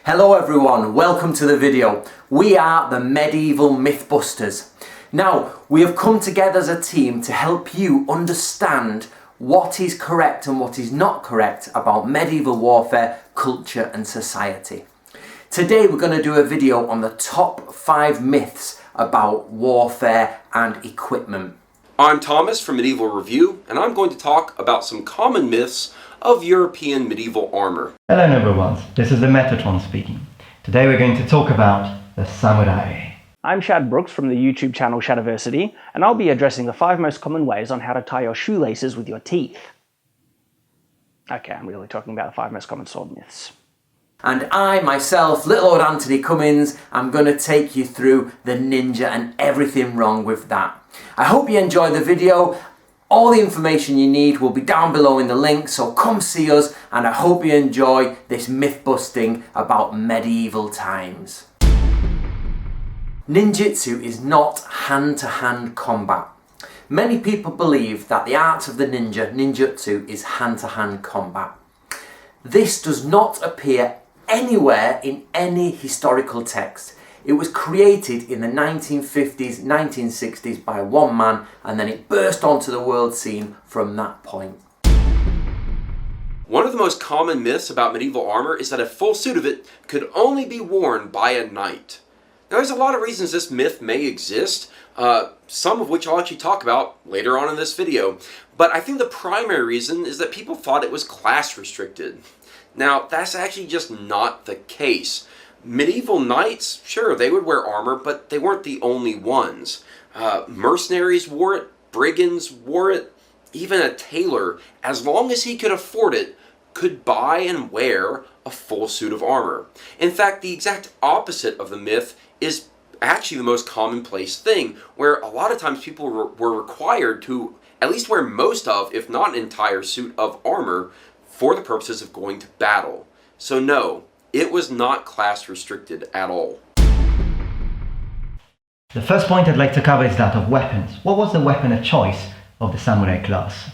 Hello everyone, welcome to the video. We are the Medieval Mythbusters. Now, we have come together as a team to help you understand what is correct and what is not correct about medieval warfare, culture and society. Today we're going to do a video on the top 5 myths about warfare and equipment. I'm Thomas from Medieval Review, and I'm going to talk about some common myths of European medieval armor. Hello everyone, this is the Metatron speaking. Today we're going to talk about the samurai. I'm Shad Brooks from the YouTube channel Shadiversity, and I'll be addressing the 5 most common ways on how to tie your shoelaces with your teeth. Okay, I'm really talking about the 5 most common sword myths. And I, myself, little old Antony Cummins, I'm going to take you through the ninja and everything wrong with that. I hope you enjoy the video. All the information you need will be down below in the link, so come see us, and I hope you enjoy this myth busting about medieval times. Ninjutsu is not hand-to-hand combat. Many people believe that the art of the ninjutsu, is hand-to-hand combat. This does not appear anywhere in any historical text. It was created in the 1950s, 1960s by one man, and then it burst onto the world scene from that point. One of the most common myths about medieval armor is that a full suit of it could only be worn by a knight. Now, there's a lot of reasons this myth may exist, some of which I'll actually talk about later on in this video, but I think the primary reason is that people thought it was class restricted. Now, that's actually just not the case. Medieval knights, sure, they would wear armor, but they weren't the only ones. Mercenaries wore it, brigands wore it, even a tailor, as long as he could afford it, could buy and wear a full suit of armor. In fact, the exact opposite of the myth is actually the most commonplace thing, where a lot of times people were required to at least wear most of, if not an entire suit of armor, for the purposes of going to battle. So no, it was not class restricted at all. The first point I'd like to cover is that of weapons. What was the weapon of choice of the samurai class?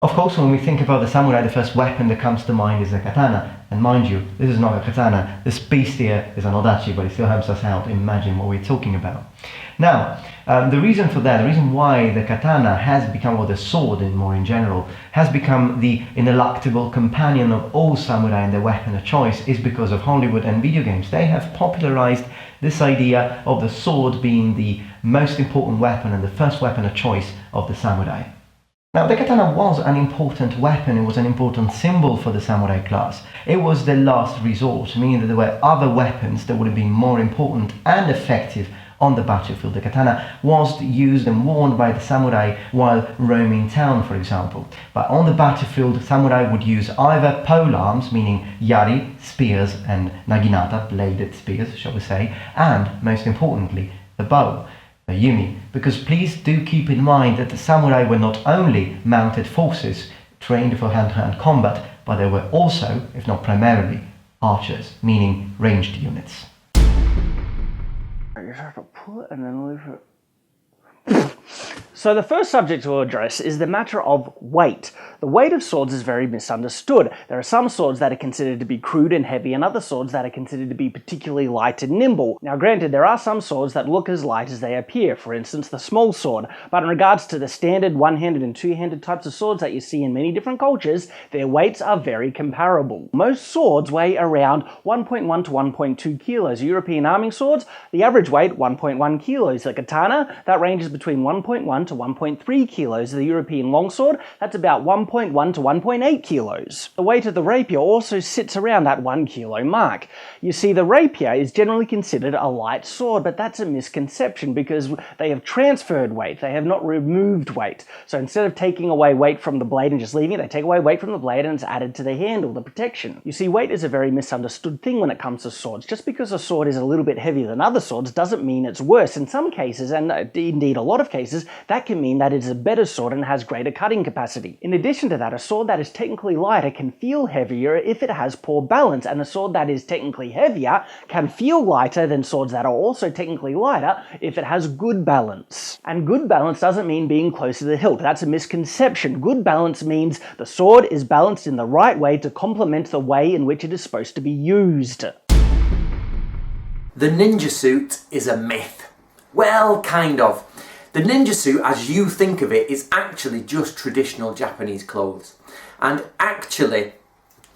Of course, when we think about the samurai, the first weapon that comes to mind is a katana. And mind you, this is not a katana. This beast here is an odachi, but it still helps us out imagine what we're talking about. Now, the reason for that, the reason why the katana has become, or the sword in general, has become the ineluctable companion of all samurai and their weapon of choice is because of Hollywood and video games. They have popularized this idea of the sword being the most important weapon and the first weapon of choice of the samurai. Now, the katana was an important weapon, it was an important symbol for the samurai class. It was the last resort, meaning that there were other weapons that would have been more important and effective on the battlefield. The katana was used and worn by the samurai while roaming town, for example. But on the battlefield, samurai would use either polearms, meaning yari, spears, and naginata, bladed spears, shall we say, and, most importantly, the bow, the yumi. Because please do keep in mind that the samurai were not only mounted forces trained for hand-to-hand combat, but they were also, if not primarily, archers, meaning ranged units. You just have to pull it and then leave it. So the first subject to address is the matter of weight. The weight of swords is very misunderstood. There are some swords that are considered to be crude and heavy and other swords that are considered to be particularly light and nimble. Now granted, there are some swords that look as light as they appear, for instance the small sword, but in regards to the standard one-handed and two-handed types of swords that you see in many different cultures, their weights are very comparable. Most swords weigh around 1.1 to 1.2 kilos. European arming swords, the average weight 1.1 kilos. The katana, that ranges between 1.1 to 1.3 kilos. The European longsword, that's about 1.1 to 1.8 kilos. The weight of the rapier also sits around that 1 kilo mark. You see, the rapier is generally considered a light sword, but that's a misconception because they have transferred weight, they have not removed weight. So instead of taking away weight from the blade and just leaving it, they take away weight from the blade and it's added to the handle, the protection. You see, weight is a very misunderstood thing when it comes to swords. Just because a sword is a little bit heavier than other swords doesn't mean it's worse. In some cases, and indeed a lot of cases, that can mean that it's a better sword and has greater cutting capacity. In addition to that, a sword that is technically lighter can feel heavier if it has poor balance, and a sword that is technically heavier can feel lighter than swords that are also technically lighter if it has good balance. And good balance doesn't mean being close to the hilt. That's a misconception. Good balance means the sword is balanced in the right way to complement the way in which it is supposed to be used. The ninja suit is a myth. Well, kind of. The ninja suit, as you think of it, is actually just traditional Japanese clothes. And actually,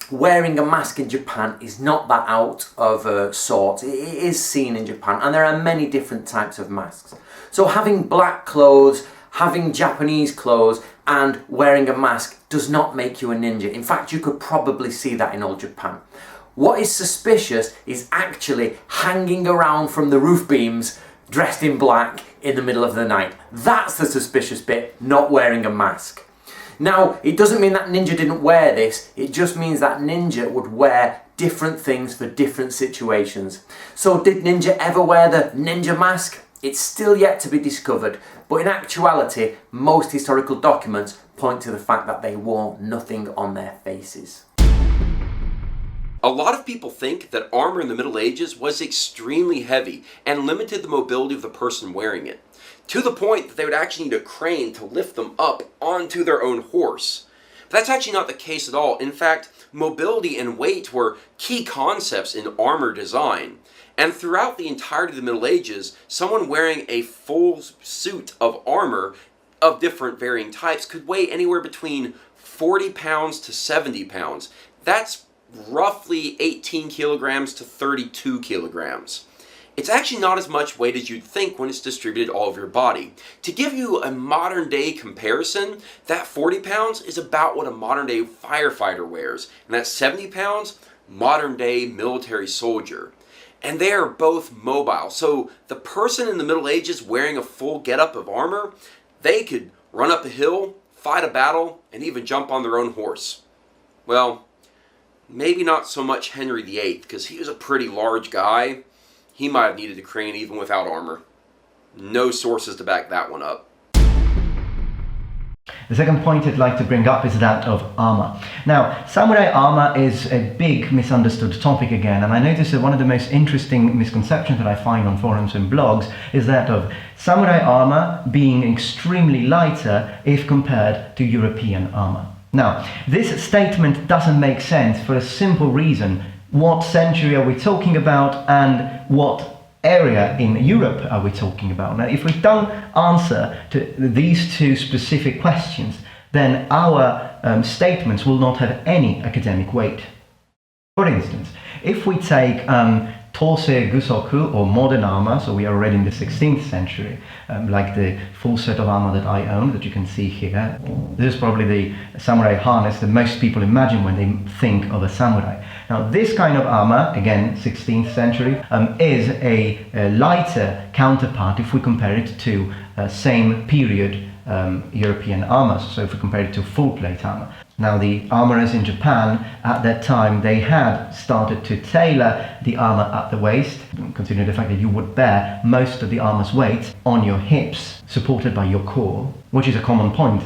wearing a mask in Japan is not that out of sorts. It is seen in Japan, and there are many different types of masks. So having black clothes, having Japanese clothes, and wearing a mask does not make you a ninja. In fact, you could probably see that in old Japan. What is suspicious is actually hanging around from the roof beams dressed in black in the middle of the night. That's the suspicious bit, not wearing a mask. Now, it doesn't mean that ninja didn't wear this, it just means that ninja would wear different things for different situations. So did ninja ever wear the ninja mask? It's still yet to be discovered, but in actuality, most historical documents point to the fact that they wore nothing on their faces. A lot of people think that armor in the Middle Ages was extremely heavy and limited the mobility of the person wearing it, to the point that they would actually need a crane to lift them up onto their own horse. But that's actually not the case at all. In fact, mobility and weight were key concepts in armor design. And throughout the entirety of the Middle Ages, someone wearing a full suit of armor of different varying types could weigh anywhere between 40 pounds to 70 pounds. That's roughly 18 kilograms to 32 kilograms. It's actually not as much weight as you'd think when it's distributed all over your body. To give you a modern day comparison, that 40 pounds is about what a modern day firefighter wears, and that 70 pounds, modern day military soldier. And they are both mobile, so the person in the Middle Ages wearing a full getup of armor, they could run up a hill, fight a battle, and even jump on their own horse. Well, maybe not so much Henry VIII, because he was a pretty large guy. He might have needed a crane even without armor. No sources to back that one up. The second point I'd like to bring up is that of armor. Now, samurai armor is a big misunderstood topic again, and I notice that one of the most interesting misconceptions that I find on forums and blogs is that of samurai armor being extremely lighter if compared to European armor. Now, this statement doesn't make sense for a simple reason. What century are we talking about, and what area in Europe are we talking about? Now, if we don't answer to these two specific questions, then our statements will not have any academic weight. For instance, if we take Tosei Gusoku, or modern armor, so we are already in the 16th century, like the full set of armor that I own, that you can see here. This is probably the samurai harness that most people imagine when they think of a samurai. Now, this kind of armor, again 16th century, is a lighter counterpart if we compare it to same period European armor, so if we compare it to full plate armor. Now, the armorers in Japan at that time, they had started to tailor the armor at the waist, considering the fact that you would bear most of the armor's weight on your hips, supported by your core, which is a common point,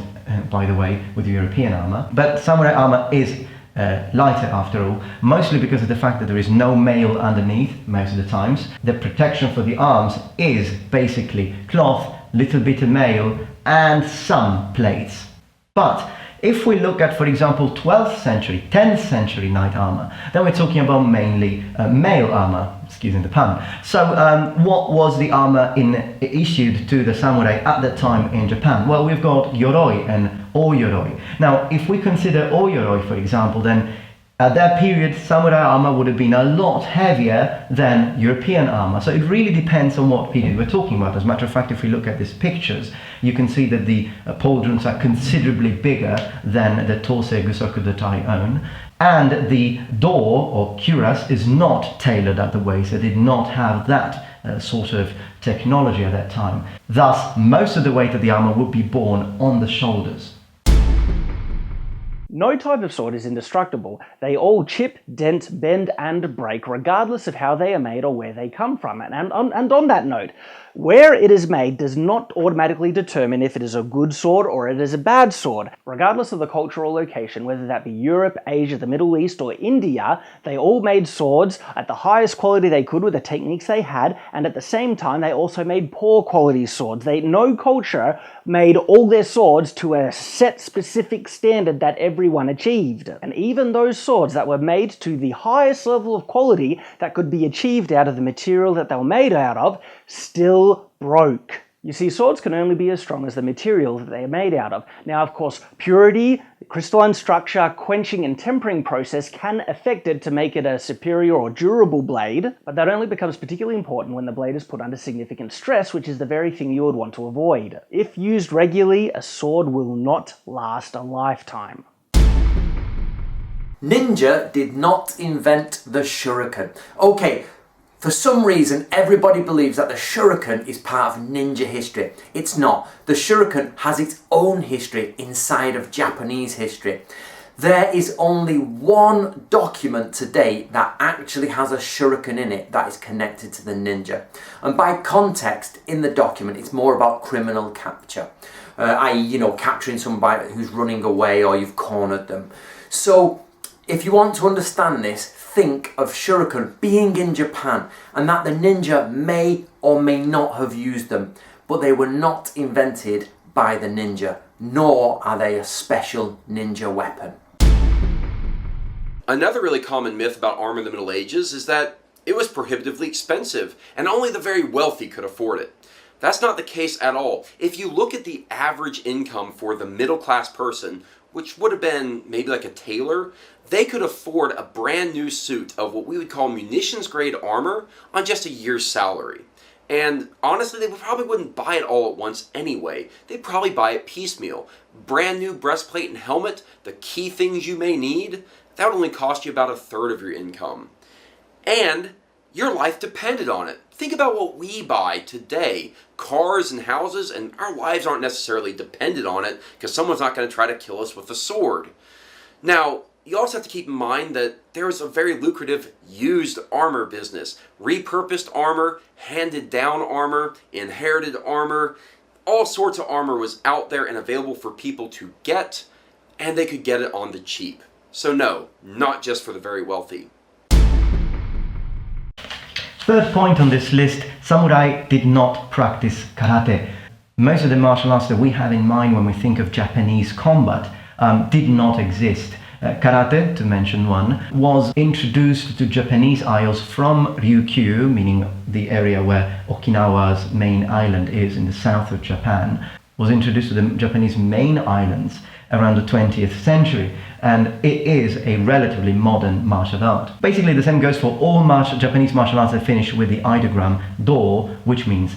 by the way, with European armor. But samurai armor is lighter after all, mostly because of the fact that there is no mail underneath most of the times. The protection for the arms is basically cloth, little bit of mail, and some plates. But if we look at, for example, 12th century, 10th century knight armor, then we're talking about mainly mail armor, excusing the pun. So what was the armor issued to the samurai at that time in Japan? Well, we've got yoroi and o-yoroi. Now, if we consider o-yoroi, for example, then at that period, samurai armor would have been a lot heavier than European armor. So it really depends on what period we're talking about. As a matter of fact, if we look at these pictures, you can see that the pauldrons are considerably bigger than the Tosei Gusoku that I own. And the door, or cuirass, is not tailored at the waist. It did not have that sort of technology at that time. Thus, most of the weight of the armor would be borne on the shoulders. No type of sword is indestructible. They all chip, dent, bend, and break, regardless of how they are made or where they come from. And on that note, where it is made does not automatically determine if it is a good sword or it is a bad sword. Regardless of the cultural location, whether that be Europe, Asia, the Middle East, or India, they all made swords at the highest quality they could with the techniques they had, and at the same time they also made poor quality swords. No culture made all their swords to a set specific standard that every everyone achieved. And even those swords that were made to the highest level of quality that could be achieved out of the material that they were made out of still broke. You see, swords can only be as strong as the material that they are made out of. Now, of course, purity, crystalline structure, quenching and tempering process can affect it to make it a superior or durable blade, but that only becomes particularly important when the blade is put under significant stress, which is the very thing you would want to avoid. If used regularly, a sword will not last a lifetime. Ninja did not invent the shuriken. Okay, for some reason, everybody believes that the shuriken is part of ninja history. It's not. The shuriken has its own history inside of Japanese history. There is only one document to date that actually has a shuriken in it that is connected to the ninja. And by context, in the document, it's more about criminal capture. I.e., capturing somebody who's running away or you've cornered them. So, if you want to understand this, think of shuriken being in Japan and that the ninja may or may not have used them, but they were not invented by the ninja, nor are they a special ninja weapon. Another really common myth about armor in the Middle Ages is that it was prohibitively expensive and only the very wealthy could afford it. That's not the case at all. If you look at the average income for the middle class person, which would have been maybe like a tailor, they could afford a brand new suit of what we would call munitions grade armor on just a year's salary. And honestly, they probably wouldn't buy it all at once anyway. They'd probably buy it piecemeal. Brand new breastplate and helmet, the key things you may need, that would only cost you about a third of your income. And your life depended on it. Think about what we buy today, cars and houses, and our lives aren't necessarily dependent on it because someone's not going to try to kill us with a sword. Now, you also have to keep in mind that there is a very lucrative used armor business. Repurposed armor, handed down armor, inherited armor, all sorts of armor was out there and available for people to get, and they could get it on the cheap. So no, not just for the very wealthy. Third point on this list, samurai did not practice karate. Most of the martial arts that we have in mind when we think of Japanese combat did not exist. Karate, to mention one, was introduced to Japanese isles from Ryukyu, meaning the area where Okinawa's main island is in the south of Japan, was introduced to the Japanese main islands around the 20th century, and it is a relatively modern martial art. Basically, the same goes for all Japanese martial arts that finish with the ideogram do, which means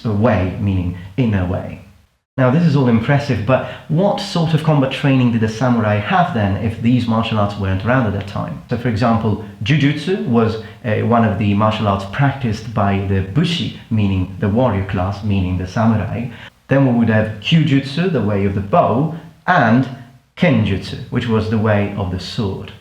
way, meaning inner way. Now, this is all impressive, but what sort of combat training did the samurai have then if these martial arts weren't around at that time? So, for example, jujutsu was one of the martial arts practiced by the bushi, meaning the warrior class, meaning the samurai. Then we would have kyujutsu, the way of the bow, and kenjutsu, which was the way of the sword.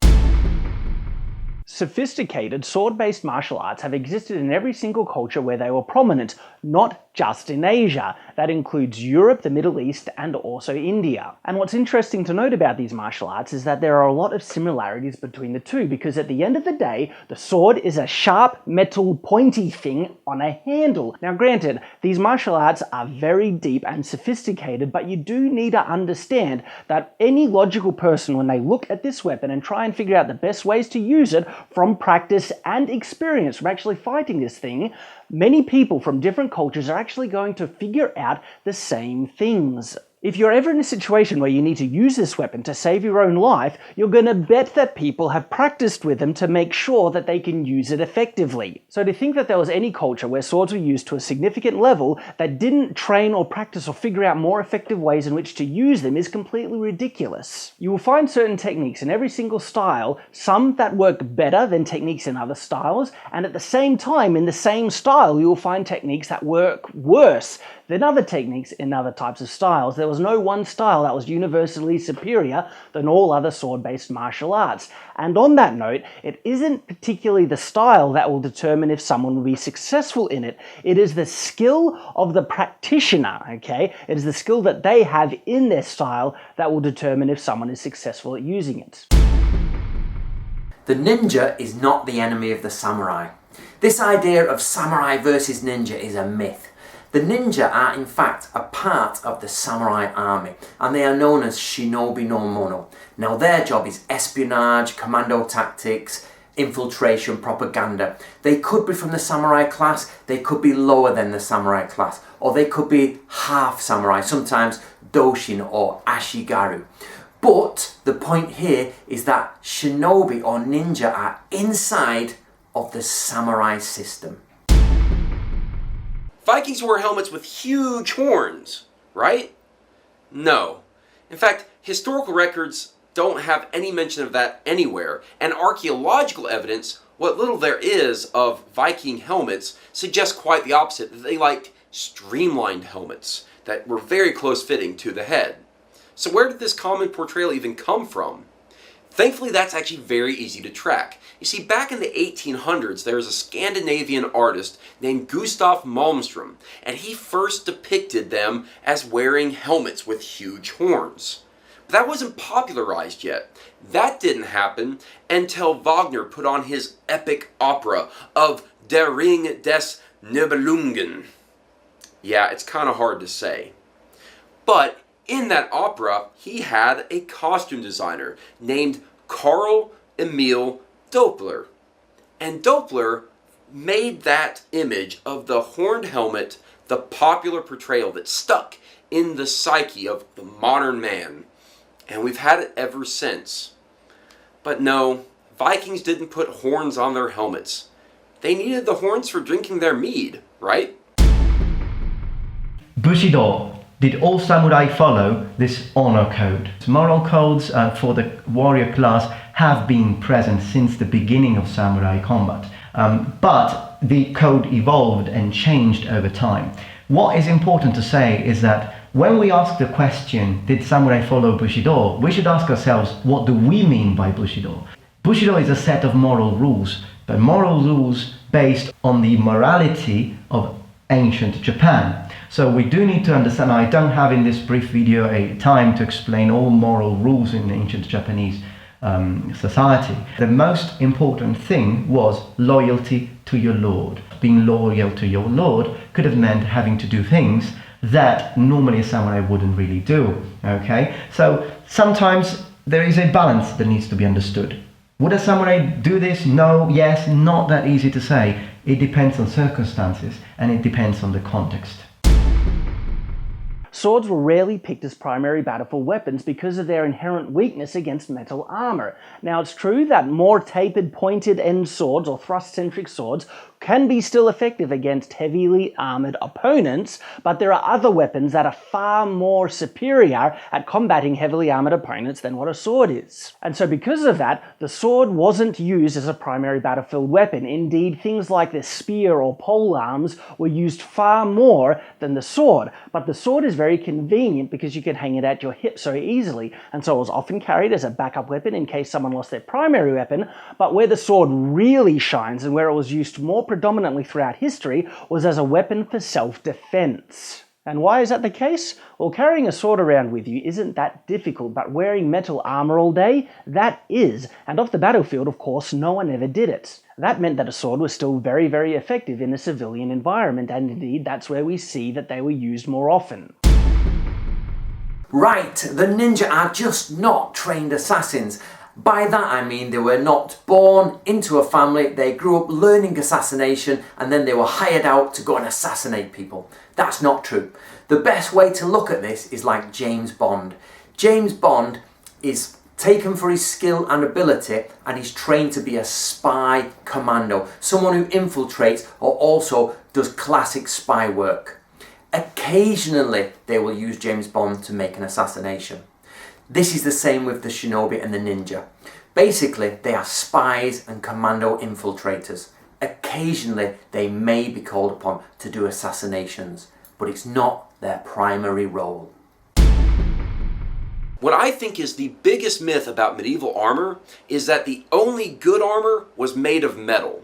Sophisticated sword-based martial arts have existed in every single culture where they were prominent, not just in Asia. That includes Europe, the Middle East, and also India. And what's interesting to note about these martial arts is that there are a lot of similarities between the two, because at the end of the day, the sword is a sharp, metal, pointy thing on a handle. Now granted, these martial arts are very deep and sophisticated, but you do need to understand that any logical person, when they look at this weapon and try and figure out the best ways to use it from practice and experience from actually fighting this thing, many people from different cultures are actually going to figure out the same things. If you're ever in a situation where you need to use this weapon to save your own life, you're going to bet that people have practiced with them to make sure that they can use it effectively. So to think that there was any culture where swords were used to a significant level that didn't train or practice or figure out more effective ways in which to use them is completely ridiculous. You will find certain techniques in every single style, some that work better than techniques in other styles, and at the same time, in the same style, you will find techniques that work worse than other techniques in other types of styles. There was no one style that was universally superior than all other sword-based martial arts. And on that note, it isn't particularly the style that will determine if someone will be successful in it. It is the skill of the practitioner, okay? It is the skill that they have in their style that will determine if someone is successful at using it. The ninja is not the enemy of the samurai. This idea of samurai versus ninja is a myth. The ninja are in fact a part of the samurai army, and they are known as shinobi no mono. Now their job is espionage, commando tactics, infiltration, propaganda. They could be from the samurai class, they could be lower than the samurai class, or they could be half samurai, sometimes doshin or ashigaru. But the point here is that shinobi or ninja are inside of the samurai system. Vikings wore helmets with huge horns, right? No. In fact, historical records don't have any mention of that anywhere, and archaeological evidence, what little there is of Viking helmets, suggests quite the opposite, that they liked streamlined helmets that were very close-fitting to the head. So where did this common portrayal even come from? Thankfully, that's actually very easy to track. You see, back in the 1800s, there was a Scandinavian artist named Gustav Malmström, and he first depicted them as wearing helmets with huge horns. But that wasn't popularized yet. That didn't happen until Wagner put on his epic opera of Der Ring des Nibelungen. Yeah, it's kind of hard to say. But in that opera, he had a costume designer named Carl Emil Doppler. And Doppler made that image of the horned helmet the popular portrayal that stuck in the psyche of the modern man. And we've had it ever since. But no, Vikings didn't put horns on their helmets. They needed the horns for drinking their mead, right? Bushido. Did all samurai follow this honor code? Moral codes for the warrior class have been present since the beginning of samurai combat, but the code evolved and changed over time. What is important to say is that when we ask the question, did samurai follow Bushido, we should ask ourselves, what do we mean by Bushido? Bushido is a set of moral rules, but moral rules based on the morality of ancient Japan. So we do need to understand, I don't have in this brief video a time to explain all moral rules in ancient Japanese society. The most important thing was loyalty to your lord. Being loyal to your lord could have meant having to do things that normally a samurai wouldn't really do. Okay, so sometimes there is a balance that needs to be understood. Would a samurai do this? No, yes, not that easy to say. It depends on circumstances and it depends on the context. Swords were rarely picked as primary battlefield weapons because of their inherent weakness against metal armor. Now, it's true that more tapered, pointed end swords or thrust-centric swords can be still effective against heavily armored opponents, but there are other weapons that are far more superior at combating heavily armored opponents than what a sword is. And so because of that, the sword wasn't used as a primary battlefield weapon. Indeed, things like the spear or pole arms were used far more than the sword. But the sword is very convenient because you can hang it at your hip so easily, and so it was often carried as a backup weapon in case someone lost their primary weapon. But where the sword really shines and where it was used more predominantly throughout history was as a weapon for self-defense. And why is that the case? Well, carrying a sword around with you isn't that difficult, but wearing metal armor all day, that is. And off the battlefield, of course, no one ever did it. That meant that a sword was still very, very effective in a civilian environment, and indeed that's where we see that they were used more often. Right, the ninja are just not trained assassins. By that I mean they were not born into a family, they grew up learning assassination and then they were hired out to go and assassinate people. That's not true. The best way to look at this is like James Bond. James Bond is taken for his skill and ability and he's trained to be a spy commando, someone who infiltrates or also does classic spy work. Occasionally they will use James Bond to make an assassination. This is the same with the shinobi and the ninja. Basically, they are spies and commando infiltrators. Occasionally, they may be called upon to do assassinations, but it's not their primary role. What I think is the biggest myth about medieval armor is that the only good armor was made of metal.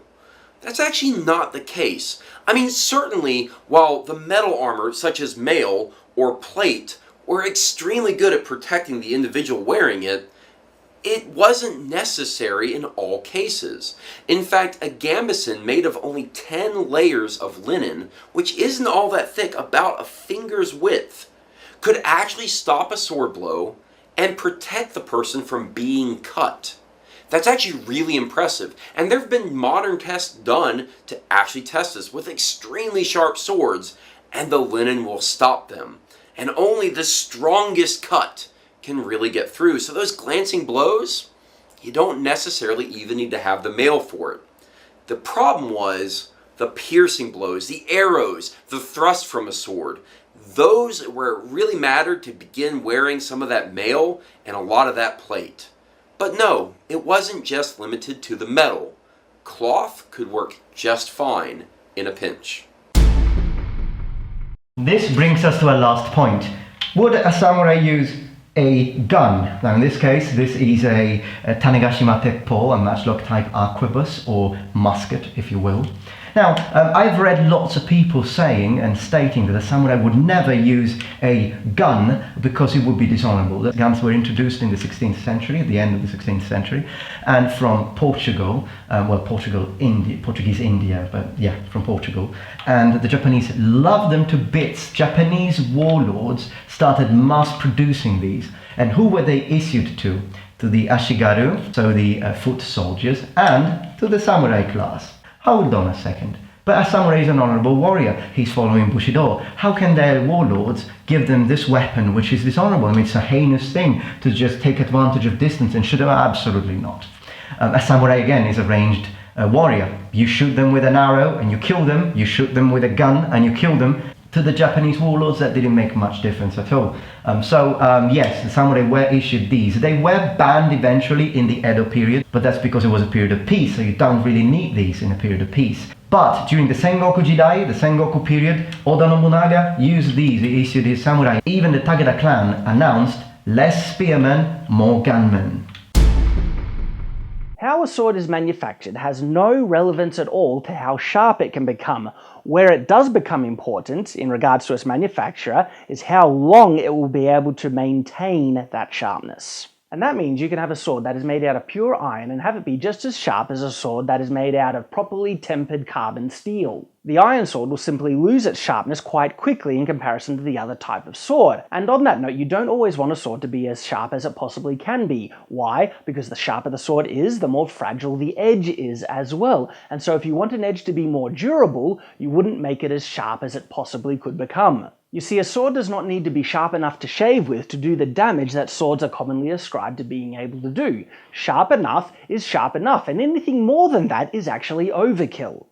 That's actually not the case. I mean, certainly, while the metal armor, such as mail or plate, were extremely good at protecting the individual wearing it, it wasn't necessary in all cases. In fact, a gambeson made of only 10 layers of linen, which isn't all that thick, about a finger's width, could actually stop a sword blow and protect the person from being cut. That's actually really impressive, and there have been modern tests done to actually test this with extremely sharp swords, and the linen will stop them. And only the strongest cut can really get through. So those glancing blows, you don't necessarily even need to have the mail for it. The problem was the piercing blows, the arrows, the thrust from a sword. Those where it really mattered to begin wearing some of that mail and a lot of that plate. But no, it wasn't just limited to the metal. Cloth could work just fine in a pinch. This brings us to our last point. Would a samurai use a gun? Now in this case, this is a Tanegashima Teppo, a matchlock type arquebus or musket, if you will. Now, I've read lots of people saying and stating that a samurai would never use a gun because it would be dishonorable. The guns were introduced in the 16th century, at the end of the 16th century, and from Portugal, Portuguese India, but yeah, from Portugal. And the Japanese loved them to bits. Japanese warlords started mass producing these. And who were they issued to? To the ashigaru, so the foot soldiers, and to the samurai class. Hold on a second. But a samurai is an honorable warrior. He's following Bushido. How can their warlords give them this weapon which is dishonorable? I mean, it's a heinous thing to just take advantage of distance and shoot them. Absolutely not. A samurai, again, is a ranged warrior. You shoot them with an arrow and you kill them. You shoot them with a gun and you kill them. To the Japanese warlords, that didn't make much difference at all. Yes, the samurai were issued these. They were banned eventually in the Edo period, but that's because it was a period of peace, so you don't really need these in a period of peace. But during the Sengoku Jidai, the Sengoku period, Oda Nobunaga used these. He issued his samurai. Even the Takeda clan announced, less spearmen, more gunmen. How a sword is manufactured has no relevance at all to how sharp it can become. Where it does become important, in regards to its manufacturer, is how long it will be able to maintain that sharpness. And that means you can have a sword that is made out of pure iron and have it be just as sharp as a sword that is made out of properly tempered carbon steel. The iron sword will simply lose its sharpness quite quickly in comparison to the other type of sword. And on that note, you don't always want a sword to be as sharp as it possibly can be. Why? Because the sharper the sword is, the more fragile the edge is as well. And so if you want an edge to be more durable, you wouldn't make it as sharp as it possibly could become. You see, a sword does not need to be sharp enough to shave with to do the damage that swords are commonly ascribed to being able to do. Sharp enough is sharp enough, and anything more than that is actually overkill.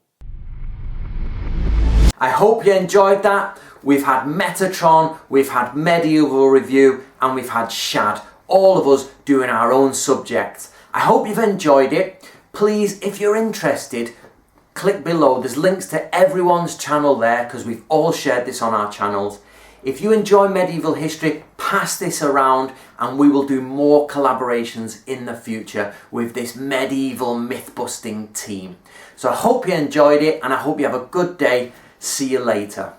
I hope you enjoyed that. We've had Metatron, we've had Medieval Review, and we've had Shad, all of us doing our own subjects. I hope you've enjoyed it. Please, if you're interested, click below. There's links to everyone's channel there because we've all shared this on our channels. If you enjoy medieval history, pass this around and we will do more collaborations in the future with this medieval myth-busting team. So I hope you enjoyed it and I hope you have a good day. See you later.